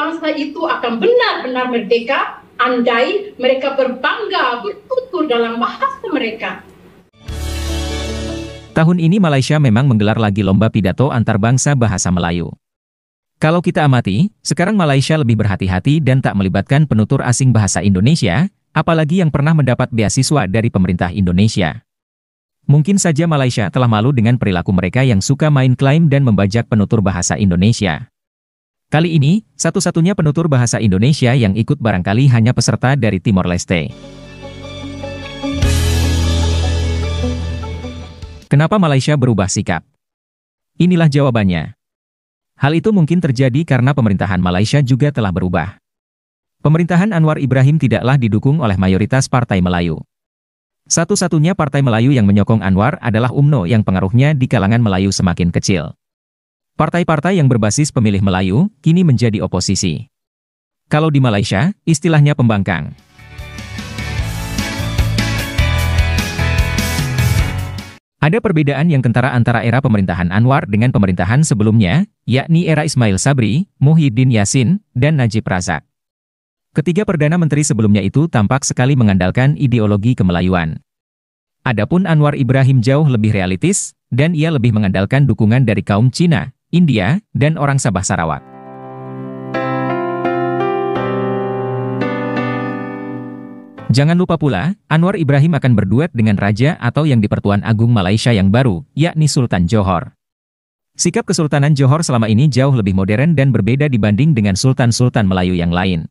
bangsa itu akan benar-benar merdeka andai mereka berbangga bertutur dalam bahasa mereka. Tahun ini Malaysia memang menggelar lagi lomba pidato antarbangsa bahasa Melayu. Kalau kita amati, sekarang Malaysia lebih berhati-hati dan tak melibatkan penutur asing bahasa Indonesia, apalagi yang pernah mendapat beasiswa dari pemerintah Indonesia. Mungkin saja Malaysia telah malu dengan perilaku mereka yang suka main klaim dan membajak penutur bahasa Indonesia. Kali ini, satu-satunya penutur bahasa Indonesia yang ikut barangkali hanya peserta dari Timor Leste. Kenapa Malaysia berubah sikap? Inilah jawabannya. Hal itu mungkin terjadi karena pemerintahan Malaysia juga telah berubah. Pemerintahan Anwar Ibrahim tidaklah didukung oleh mayoritas partai Melayu. Satu-satunya partai Melayu yang menyokong Anwar adalah UMNO yang pengaruhnya di kalangan Melayu semakin kecil. Partai-partai yang berbasis pemilih Melayu kini menjadi oposisi. Kalau di Malaysia, istilahnya pembangkang. Ada perbedaan yang kentara antara era pemerintahan Anwar dengan pemerintahan sebelumnya, yakni era Ismail Sabri, Muhyiddin Yassin, dan Najib Razak. Ketiga Perdana Menteri sebelumnya itu tampak sekali mengandalkan ideologi kemelayuan. Adapun Anwar Ibrahim jauh lebih realistis, dan ia lebih mengandalkan dukungan dari kaum Cina, India, dan orang Sabah Sarawak. Jangan lupa pula, Anwar Ibrahim akan berduet dengan Raja atau yang di-Pertuan Agung Malaysia yang baru, yakni Sultan Johor. Sikap Kesultanan Johor selama ini jauh lebih modern dan berbeda dibanding dengan sultan-sultan Melayu yang lain.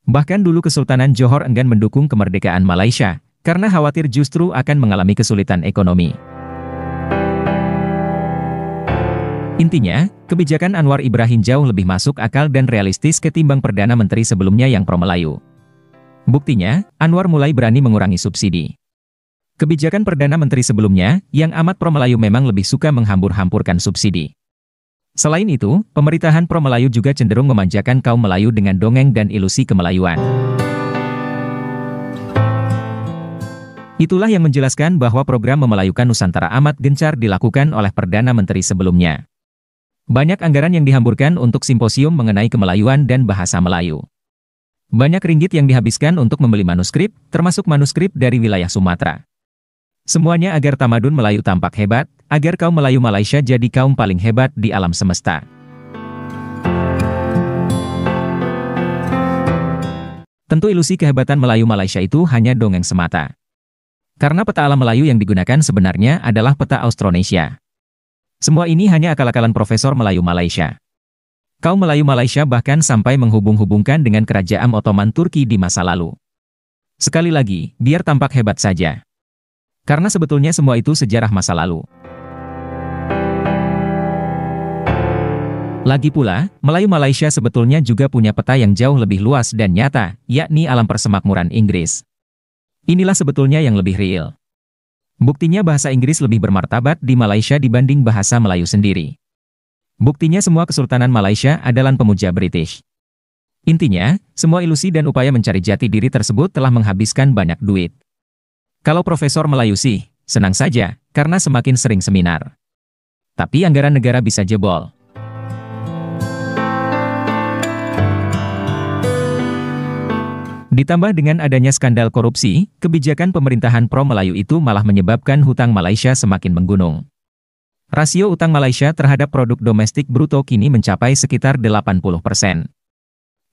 Bahkan dulu Kesultanan Johor enggan mendukung kemerdekaan Malaysia, karena khawatir justru akan mengalami kesulitan ekonomi. Intinya, kebijakan Anwar Ibrahim jauh lebih masuk akal dan realistis ketimbang Perdana Menteri sebelumnya yang pro-Melayu. Buktinya, Anwar mulai berani mengurangi subsidi. Kebijakan Perdana Menteri sebelumnya, yang amat pro-Melayu memang lebih suka menghambur-hampurkan subsidi. Selain itu, pemerintahan pro-Melayu juga cenderung memanjakan kaum Melayu dengan dongeng dan ilusi kemelayuan. Itulah yang menjelaskan bahwa program memelayukan Nusantara amat gencar dilakukan oleh Perdana Menteri sebelumnya. Banyak anggaran yang dihamburkan untuk simposium mengenai kemelayuan dan bahasa Melayu. Banyak ringgit yang dihabiskan untuk membeli manuskrip, termasuk manuskrip dari wilayah Sumatera. Semuanya agar tamadun Melayu tampak hebat, agar kaum Melayu Malaysia jadi kaum paling hebat di alam semesta. Tentu ilusi kehebatan Melayu Malaysia itu hanya dongeng semata. Karena peta alam Melayu yang digunakan sebenarnya adalah peta Austronesia. Semua ini hanya akal-akalan Profesor Melayu Malaysia. Kaum Melayu Malaysia bahkan sampai menghubung-hubungkan dengan kerajaan Ottoman Turki di masa lalu. Sekali lagi, biar tampak hebat saja. Karena sebetulnya semua itu sejarah masa lalu. Lagi pula, Melayu Malaysia sebetulnya juga punya peta yang jauh lebih luas dan nyata, yakni alam persemakmuran Inggris. Inilah sebetulnya yang lebih real. Buktinya bahasa Inggris lebih bermartabat di Malaysia dibanding bahasa Melayu sendiri. Buktinya semua Kesultanan Malaysia adalah pemuja British. Intinya, semua ilusi dan upaya mencari jati diri tersebut telah menghabiskan banyak duit. Kalau Profesor Melayu sih, senang saja, karena semakin sering seminar. Tapi anggaran negara bisa jebol. Ditambah dengan adanya skandal korupsi, kebijakan pemerintahan pro-Melayu itu malah menyebabkan hutang Malaysia semakin menggunung. Rasio utang Malaysia terhadap produk domestik bruto kini mencapai sekitar 80%.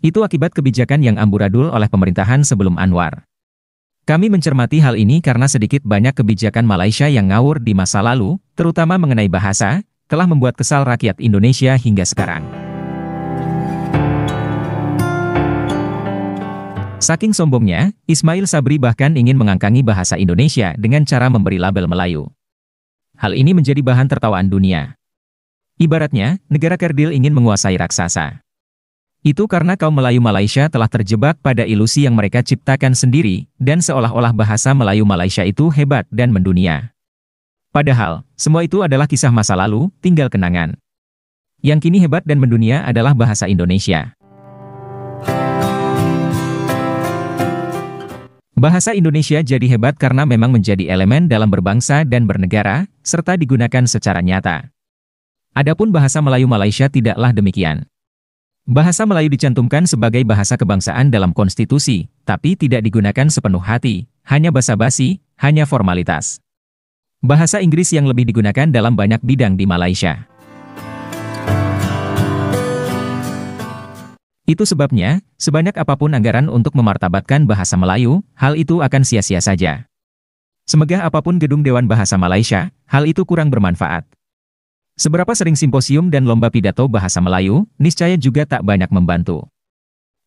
Itu akibat kebijakan yang amburadul oleh pemerintahan sebelum Anwar. Kami mencermati hal ini karena sedikit banyak kebijakan Malaysia yang ngawur di masa lalu, terutama mengenai bahasa, telah membuat kesal rakyat Indonesia hingga sekarang. Saking sombongnya, Ismail Sabri bahkan ingin mengangkangi bahasa Indonesia dengan cara memberi label Melayu. Hal ini menjadi bahan tertawaan dunia. Ibaratnya, negara kerdil ingin menguasai raksasa. Itu karena kaum Melayu Malaysia telah terjebak pada ilusi yang mereka ciptakan sendiri, dan seolah-olah bahasa Melayu Malaysia itu hebat dan mendunia. Padahal, semua itu adalah kisah masa lalu, tinggal kenangan. Yang kini hebat dan mendunia adalah bahasa Indonesia. Bahasa Indonesia jadi hebat karena memang menjadi elemen dalam berbangsa dan bernegara, serta digunakan secara nyata. Adapun bahasa Melayu Malaysia tidaklah demikian. Bahasa Melayu dicantumkan sebagai bahasa kebangsaan dalam konstitusi, tapi tidak digunakan sepenuh hati, hanya basa-basi, hanya formalitas. Bahasa Inggris yang lebih digunakan dalam banyak bidang di Malaysia. Itu sebabnya, sebanyak apapun anggaran untuk memartabatkan bahasa Melayu, hal itu akan sia-sia saja. Semegah apapun gedung Dewan Bahasa Malaysia, hal itu kurang bermanfaat. Seberapa sering simposium dan lomba pidato bahasa Melayu, niscaya juga tak banyak membantu.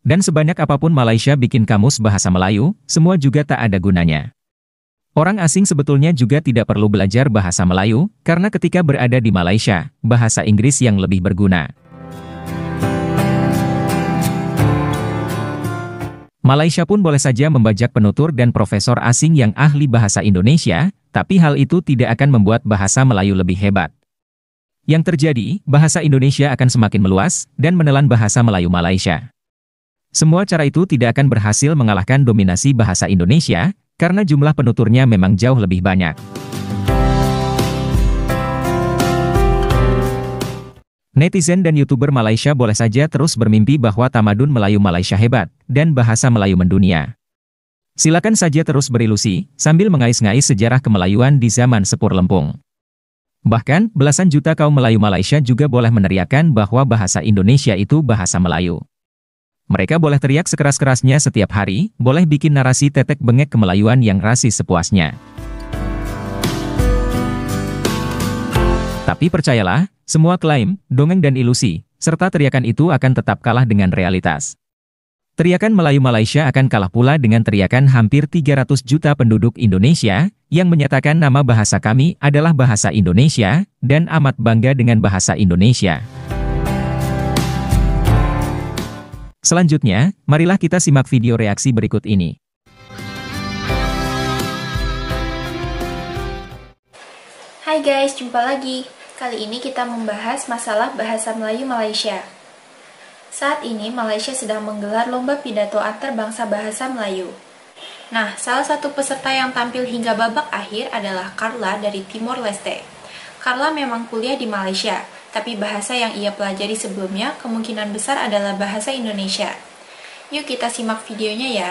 Dan sebanyak apapun Malaysia bikin kamus bahasa Melayu, semua juga tak ada gunanya. Orang asing sebetulnya juga tidak perlu belajar bahasa Melayu, karena ketika berada di Malaysia, bahasa Inggris yang lebih berguna. Malaysia pun boleh saja membajak penutur dan profesor asing yang ahli bahasa Indonesia, tapi hal itu tidak akan membuat bahasa Melayu lebih hebat. Yang terjadi, bahasa Indonesia akan semakin meluas, dan menelan bahasa Melayu Malaysia. Semua cara itu tidak akan berhasil mengalahkan dominasi bahasa Indonesia, karena jumlah penuturnya memang jauh lebih banyak. Netizen dan YouTuber Malaysia boleh saja terus bermimpi bahwa tamadun Melayu Malaysia hebat, dan bahasa Melayu mendunia. Silakan saja terus berilusi, sambil mengais-ngais sejarah kemelayuan di zaman Sepur Lempung. Bahkan, belasan juta kaum Melayu Malaysia juga boleh meneriakkan bahwa bahasa Indonesia itu bahasa Melayu. Mereka boleh teriak sekeras-kerasnya setiap hari, boleh bikin narasi tetek bengek kemelayuan yang rasis sepuasnya. Tapi percayalah, semua klaim, dongeng dan ilusi, serta teriakan itu akan tetap kalah dengan realitas. Teriakan Melayu Malaysia akan kalah pula dengan teriakan hampir 300 juta penduduk Indonesia, yang menyatakan nama bahasa kami adalah bahasa Indonesia, dan amat bangga dengan bahasa Indonesia. Selanjutnya, marilah kita simak video reaksi berikut ini. Hai guys, jumpa lagi. Kali ini kita membahas masalah bahasa Melayu Malaysia. Saat ini, Malaysia sedang menggelar lomba pidato antarbangsa bahasa Melayu. Nah, salah satu peserta yang tampil hingga babak akhir adalah Carla dari Timor Leste. Carla memang kuliah di Malaysia, tapi bahasa yang ia pelajari sebelumnya kemungkinan besar adalah bahasa Indonesia. Yuk kita simak videonya ya.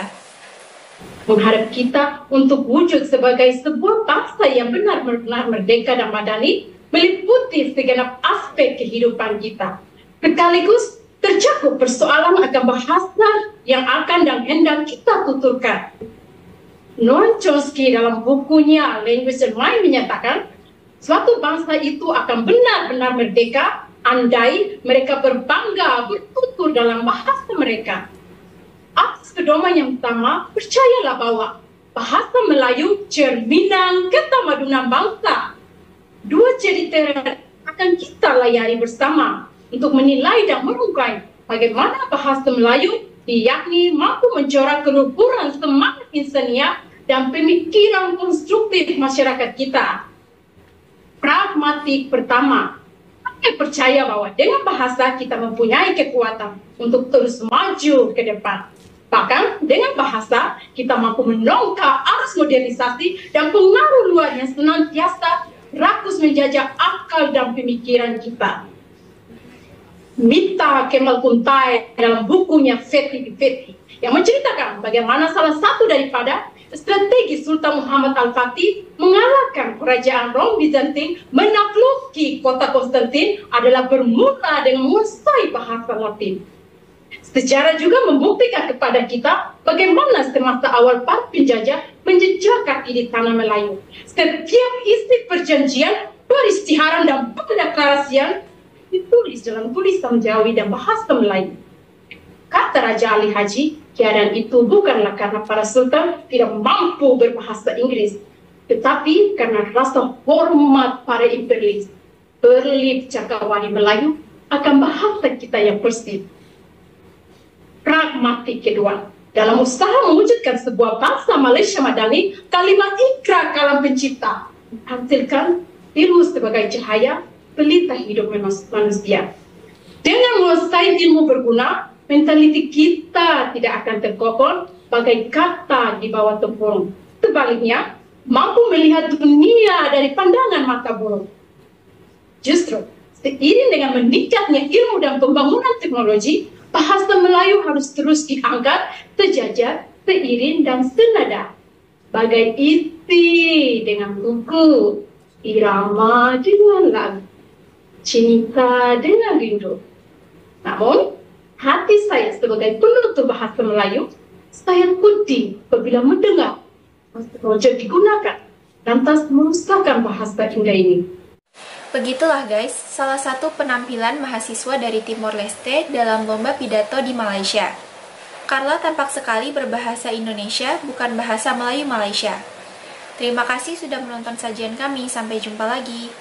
Mengharap kita untuk wujud sebagai sebuah bangsa yang benar-benar merdeka dan madani, meliputi segenap aspek kehidupan kita. Sekaligus tercakup persoalan akan bahasa yang akan dan hendak kita tuturkan. Noam Chomsky dalam bukunya Language and Mind menyatakan, suatu bangsa itu akan benar-benar merdeka andai mereka berbangga bertutur dalam bahasa mereka. Atas pedoman yang pertama, percayalah bahwa bahasa Melayu cerminan ketamadunan bangsa. Dua cerita akan kita layari bersama untuk menilai dan merungkai bagaimana bahasa Melayu yakni mampu mencorak keruburan semangat insania dan pemikiran konstruktif masyarakat kita. Pragmatik pertama, saya percaya bahwa dengan bahasa kita mempunyai kekuatan untuk terus maju ke depan. Bahkan dengan bahasa kita mampu menongkar arus modernisasi dan pengaruh luar yang senantiasa rakus menjajah akal dan pemikiran kita. Mita Kemal Kuntai dalam bukunya Fethi di Fethi yang menceritakan bagaimana salah satu daripada strategi Sultan Muhammad Al-Fatih mengalahkan kerajaan Rom Bizantin menakluki kota Konstantin adalah bermula dengan menguasai bahasa Latin. Sejarah juga membuktikan kepada kita bagaimana semasa awal para penjajah menjejaki di tanah Melayu. Setiap isi perjanjian, peristiharan dan pendeklarasian ditulis dalam tulisan Jawi dan bahasa Melayu. Kata Raja Ali Haji, keadaan itu bukanlah karena para sultan tidak mampu berbahasa Inggris, tetapi karena rasa hormat para imperialis. Berlip cakrawali Melayu akan bahasa kita yang bersih. Pragmatik kedua, dalam usaha mewujudkan sebuah bangsa Malaysia madani, kalimat ikrar kalam pencipta hasilkan ilmu sebagai cahaya pelita hidup manusia. Dengan menguasai ilmu berguna, mentaliti kita tidak akan terkokor bagai kata di bawah tempurung. Sebaliknya, mampu melihat dunia dari pandangan mata burung. Justru, seiring dengan meningkatnya ilmu dan pembangunan teknologi, Bahasa Melayu harus terus diangkat, terjaga, seiring dan senada. Bagai isi dengan buku, irama dengan lagu, cinta dengan rindu. Namun, hati saya sebagai penutur bahasa Melayu, saya putih apabila mendengar projek digunakan, lantas merusakkan bahasa indah ini. Begitulah guys, salah satu penampilan mahasiswa dari Timor Leste dalam lomba pidato di Malaysia. Carla tampak sekali berbahasa Indonesia, bukan bahasa Melayu Malaysia. Terima kasih sudah menonton sajian kami, sampai jumpa lagi.